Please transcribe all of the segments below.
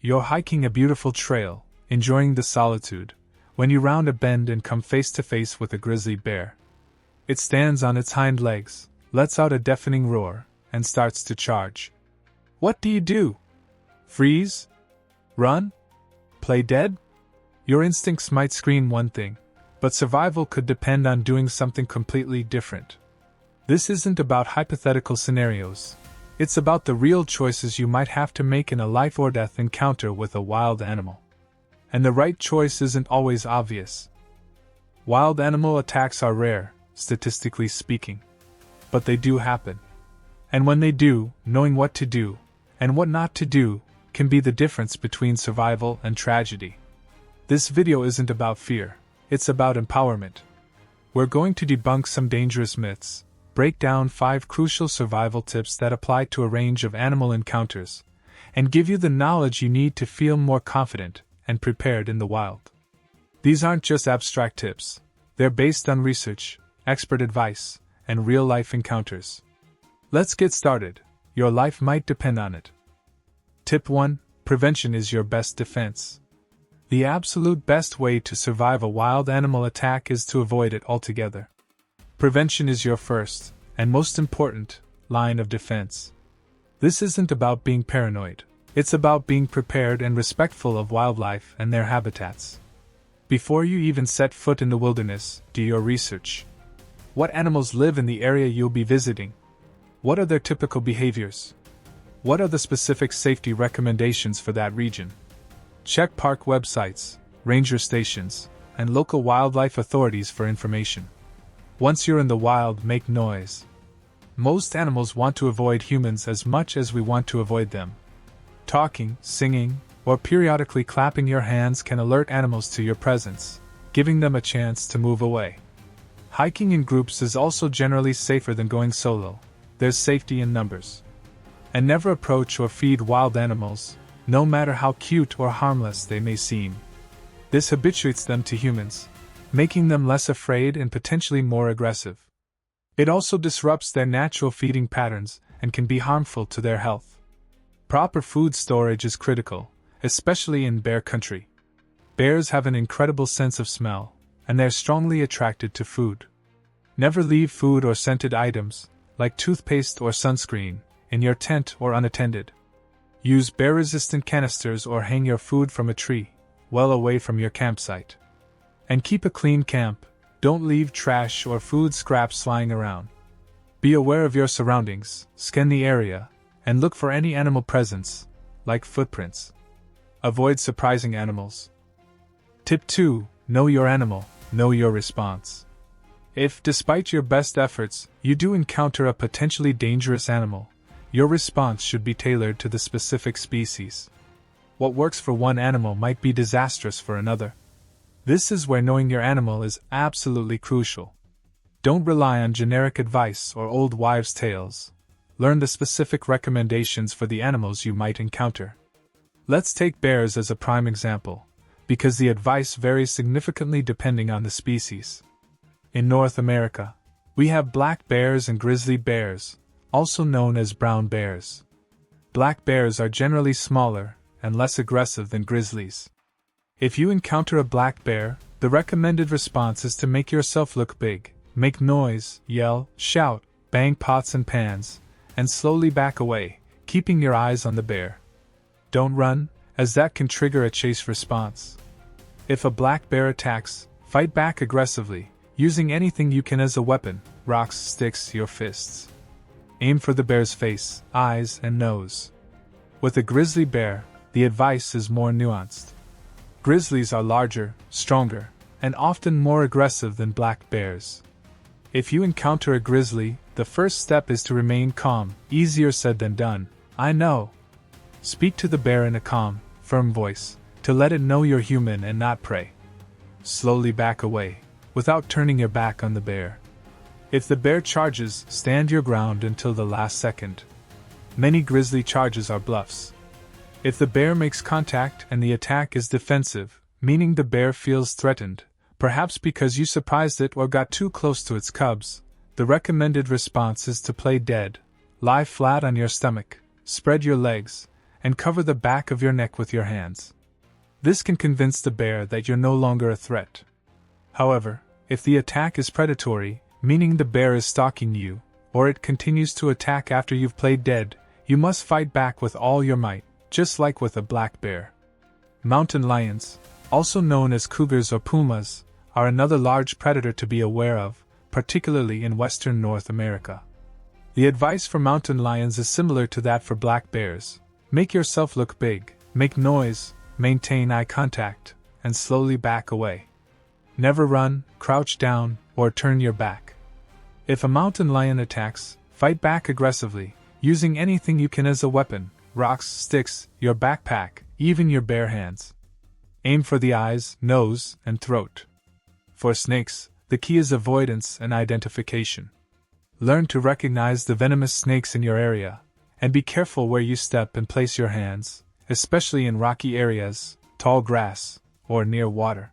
You're hiking a beautiful trail, enjoying the solitude, when you round a bend and come face to face with a grizzly bear. It stands on its hind legs, lets out a deafening roar, and starts to charge. What do? Freeze? Run? Play dead? Your instincts might scream one thing, but survival could depend on doing something completely different. This isn't about hypothetical scenarios. It's about the real choices you might have to make in a life-or-death encounter with a wild animal. And the right choice isn't always obvious. Wild animal attacks are rare, statistically speaking. But they do happen. And when they do, knowing what to do, and what not to do, can be the difference between survival and tragedy. This video isn't about fear, it's about empowerment. We're going to debunk some dangerous myths, break down 5 crucial survival tips that apply to a range of animal encounters, and give you the knowledge you need to feel more confident and prepared in the wild. These aren't just abstract tips, they're based on research, expert advice, and real-life encounters. Let's get started. Your life might depend on it. Tip 1. Prevention is your best defense. The absolute best way to survive a wild animal attack is to avoid it altogether. Prevention is your first, and most important, line of defense. This isn't about being paranoid. It's about being prepared and respectful of wildlife and their habitats. Before you even set foot in the wilderness, do your research. What animals live in the area you'll be visiting? What are their typical behaviors? What are the specific safety recommendations for that region? Check park websites, ranger stations, and local wildlife authorities for information. Once you're in the wild, make noise. Most animals want to avoid humans as much as we want to avoid them. Talking, singing, or periodically clapping your hands can alert animals to your presence, giving them a chance to move away. Hiking in groups is also generally safer than going solo. There's safety in numbers. And never approach or feed wild animals, no matter how cute or harmless they may seem. This habituates them to humans, making them less afraid and potentially more aggressive. It also disrupts their natural feeding patterns and can be harmful to their health. Proper food storage is critical, especially in bear country. Bears have an incredible sense of smell, and they're strongly attracted to food. Never leave food or scented items, like toothpaste or sunscreen, in your tent or unattended. Use bear-resistant canisters or hang your food from a tree, well away from your campsite. And keep a clean camp. Don't leave trash or food scraps lying around. Be aware of your surroundings, scan the area, and look for any animal presence, like footprints. Avoid surprising animals. Tip 2. Know your animal, know your response. If, despite your best efforts, you do encounter a potentially dangerous animal, your response should be tailored to the specific species. What works for one animal might be disastrous for another. This is where knowing your animal is absolutely crucial. Don't rely on generic advice or old wives' tales. Learn the specific recommendations for the animals you might encounter. Let's take bears as a prime example, because the advice varies significantly depending on the species. In North America, we have black bears and grizzly bears, also known as brown bears. Black bears are generally smaller and less aggressive than grizzlies. If you encounter a black bear, the recommended response is to make yourself look big, make noise, yell, shout, bang pots and pans, and slowly back away, keeping your eyes on the bear. Don't run, as that can trigger a chase response. If a black bear attacks, fight back aggressively, using anything you can as a weapon: rocks, sticks, your fists. Aim for the bear's face, eyes, and nose. With a grizzly bear, the advice is more nuanced. Grizzlies are larger, stronger, and often more aggressive than black bears. If you encounter a grizzly, the first step is to remain calm. Easier said than done, I know. Speak to the bear in a calm, firm voice, to let it know you're human and not prey. Slowly back away, without turning your back on the bear. If the bear charges, stand your ground until the last second. Many grizzly charges are bluffs. If the bear makes contact and the attack is defensive, meaning the bear feels threatened, perhaps because you surprised it or got too close to its cubs, the recommended response is to play dead. Lie flat on your stomach, spread your legs, and cover the back of your neck with your hands. This can convince the bear that you're no longer a threat. However, if the attack is predatory, meaning the bear is stalking you, or it continues to attack after you've played dead, you must fight back with all your might, just like with a black bear. Mountain lions, also known as cougars or pumas, are another large predator to be aware of, particularly in western North America. The advice for mountain lions is similar to that for black bears. Make yourself look big, make noise, maintain eye contact, and slowly back away. Never run, crouch down, or turn your back. If a mountain lion attacks, fight back aggressively, using anything you can as a weapon: rocks, sticks, your backpack, even your bare hands. Aim for the eyes, nose, and throat. For snakes, the key is avoidance and identification. Learn to recognize the venomous snakes in your area, and be careful where you step and place your hands, especially in rocky areas, tall grass, or near water.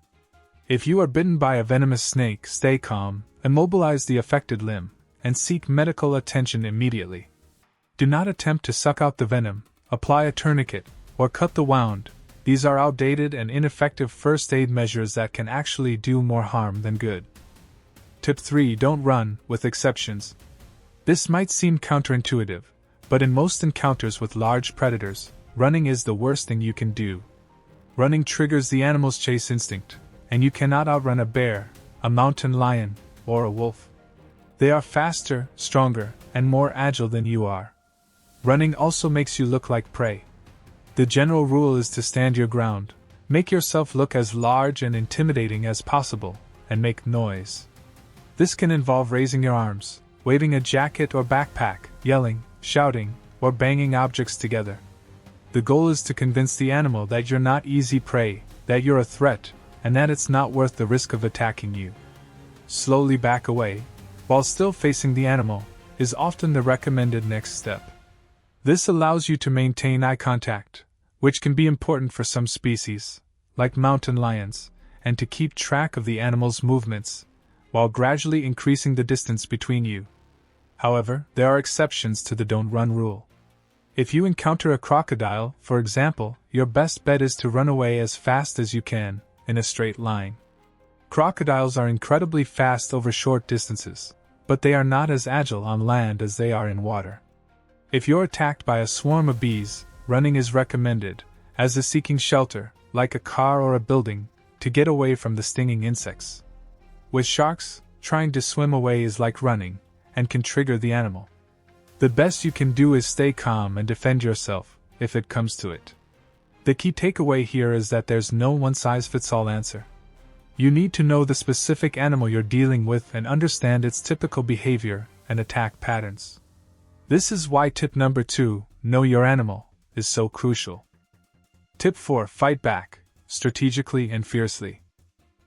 If you are bitten by a venomous snake, stay calm, immobilize the affected limb, and seek medical attention immediately. Do not attempt to suck out the venom, apply a tourniquet, or cut the wound. These are outdated and ineffective first aid measures that can actually do more harm than good. Tip 3: Don't run, with exceptions. This might seem counterintuitive, but in most encounters with large predators, running is the worst thing you can do. Running triggers the animal's chase instinct, and you cannot outrun a bear, a mountain lion, or a wolf. They are faster, stronger, and more agile than you are. Running also makes you look like prey. The general rule is to stand your ground, make yourself look as large and intimidating as possible, and make noise. This can involve raising your arms, waving a jacket or backpack, yelling, shouting, or banging objects together. The goal is to convince the animal that you're not easy prey, that you're a threat, and that it's not worth the risk of attacking you. Slowly back away, while still facing the animal, is often the recommended next step. This allows you to maintain eye contact, which can be important for some species, like mountain lions, and to keep track of the animal's movements, while gradually increasing the distance between you. However, there are exceptions to the don't run rule. If you encounter a crocodile, for example, your best bet is to run away as fast as you can, in a straight line. Crocodiles are incredibly fast over short distances, but they are not as agile on land as they are in water. If you're attacked by a swarm of bees, running is recommended, as is seeking shelter, like a car or a building, to get away from the stinging insects. With sharks, trying to swim away is like running, and can trigger the animal. The best you can do is stay calm and defend yourself, if it comes to it. The key takeaway here is that there's no one-size-fits-all answer. You need to know the specific animal you're dealing with and understand its typical behavior and attack patterns. This is why tip number 2, know your animal, is so crucial. Tip 4: Fight back, strategically and fiercely.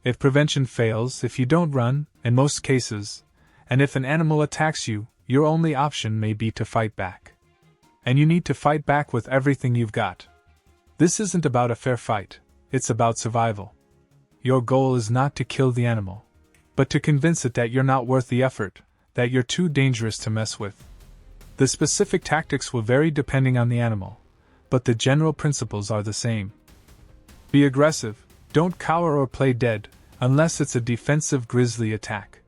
If prevention fails, if you don't run, in most cases, and if an animal attacks you, your only option may be to fight back. And you need to fight back with everything you've got. This isn't about a fair fight, it's about survival. Your goal is not to kill the animal, but to convince it that you're not worth the effort, that you're too dangerous to mess with. The specific tactics will vary depending on the animal, but the general principles are the same. Be aggressive, don't cower or play dead, unless it's a defensive grizzly attack.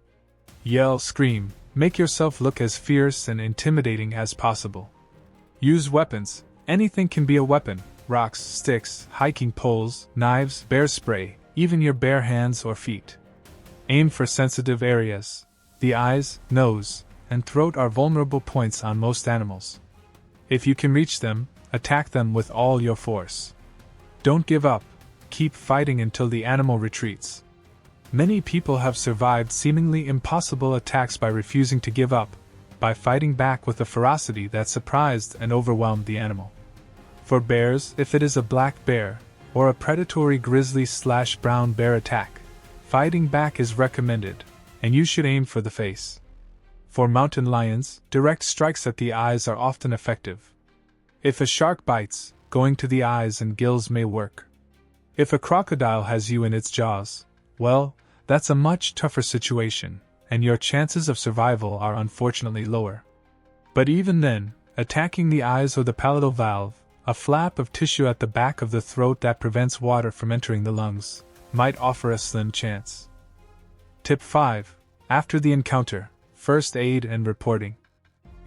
Yell, scream, make yourself look as fierce and intimidating as possible. Use weapons, anything can be a weapon: rocks, sticks, hiking poles, knives, bear spray, even your bare hands or feet. Aim for sensitive areas. The eyes, nose, and throat are vulnerable points on most animals. If you can reach them, attack them with all your force. Don't give up, keep fighting until the animal retreats. Many people have survived seemingly impossible attacks by refusing to give up, by fighting back with a ferocity that surprised and overwhelmed the animal. For bears, if it is a black bear, or a predatory grizzly/brown bear attack, fighting back is recommended, and you should aim for the face. For mountain lions, direct strikes at the eyes are often effective. If a shark bites, going to the eyes and gills may work. If a crocodile has you in its jaws, well, that's a much tougher situation, and your chances of survival are unfortunately lower. But even then, attacking the eyes or the palatal valve, A flap of tissue at the back of the throat that prevents water from entering the lungs might offer a slim chance. Tip 5. After the encounter, first aid and reporting.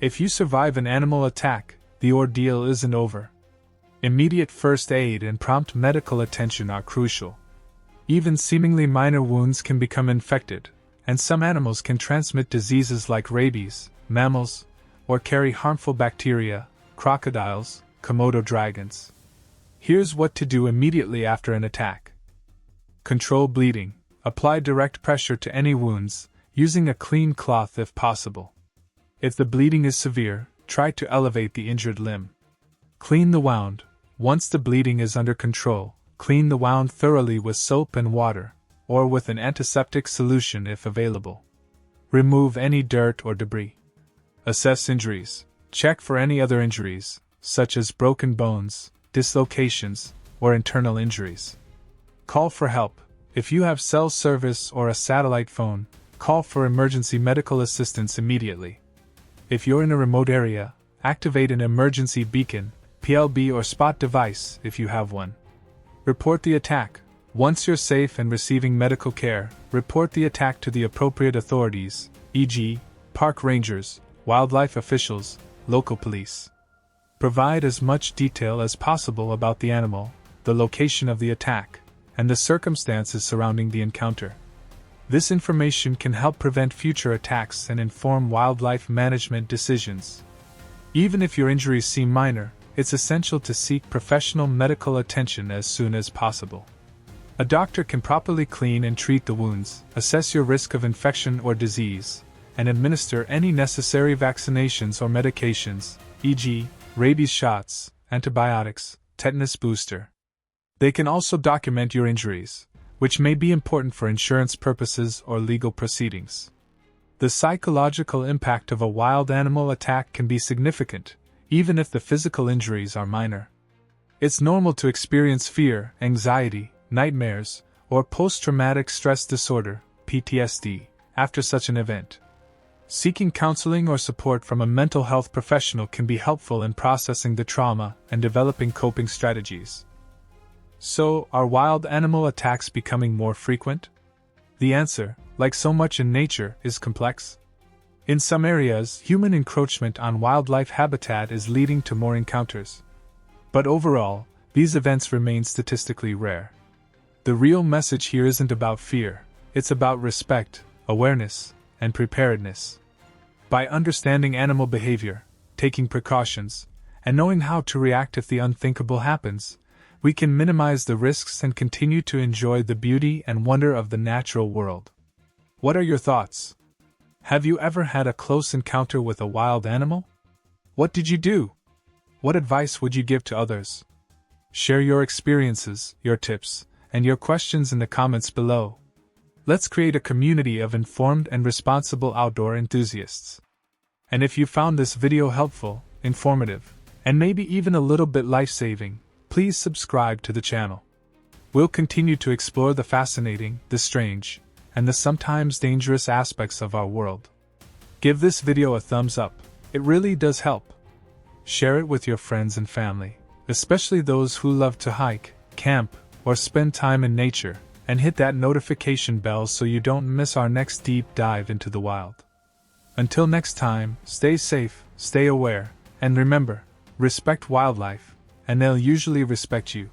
If you survive an animal attack, the ordeal isn't over. Immediate first aid and prompt medical attention are crucial. Even seemingly minor wounds can become infected, and some animals can transmit diseases like rabies, mammals, or carry harmful bacteria, crocodiles, Komodo dragons. Here's what to do immediately after an attack. Control bleeding. Apply direct pressure to any wounds, using a clean cloth if possible. If the bleeding is severe, try to elevate the injured limb. Clean the wound. Once the bleeding is under control, clean the wound thoroughly with soap and water, or with an antiseptic solution if available. Remove any dirt or debris. Assess injuries. Check for any other injuries, such as broken bones, dislocations, or internal injuries. Call for help. If you have cell service or a satellite phone, call for emergency medical assistance immediately. If you're in a remote area, activate an emergency beacon, PLB or spot device if you have one. Report the attack. Once you're safe and receiving medical care, report the attack to the appropriate authorities, e.g., park rangers, wildlife officials, local police. Provide as much detail as possible about the animal, the location of the attack, and the circumstances surrounding the encounter. This information can help prevent future attacks and inform wildlife management decisions. Even if your injuries seem minor, it's essential to seek professional medical attention as soon as possible. A doctor can properly clean and treat the wounds, assess your risk of infection or disease, and administer any necessary vaccinations or medications, e.g., rabies shots, antibiotics, tetanus booster. They can also document your injuries, which may be important for insurance purposes or legal proceedings. The psychological impact of a wild animal attack can be significant, even if the physical injuries are minor. It's normal to experience fear, anxiety, nightmares, or post-traumatic stress disorder, PTSD, after such an event. Seeking counseling or support from a mental health professional can be helpful in processing the trauma and developing coping strategies. So, are wild animal attacks becoming more frequent? The answer, like so much in nature, is complex. In some areas, human encroachment on wildlife habitat is leading to more encounters. But overall, these events remain statistically rare. The real message here isn't about fear, it's about respect, awareness, and preparedness. By understanding animal behavior, taking precautions, and knowing how to react if the unthinkable happens, we can minimize the risks and continue to enjoy the beauty and wonder of the natural world. What are your thoughts? Have you ever had a close encounter with a wild animal? What did you do? What advice would you give to others? Share your experiences, your tips, and your questions in the comments below. Let's create a community of informed and responsible outdoor enthusiasts. And if you found this video helpful, informative, and maybe even a little bit life-saving, please subscribe to the channel. We'll continue to explore the fascinating, the strange, and the sometimes dangerous aspects of our world. Give this video a thumbs up, it really does help. Share it with your friends and family, especially those who love to hike, camp, or spend time in nature, and hit that notification bell so you don't miss our next deep dive into the wild. Until next time, stay safe, stay aware, and remember, respect wildlife, and they'll usually respect you.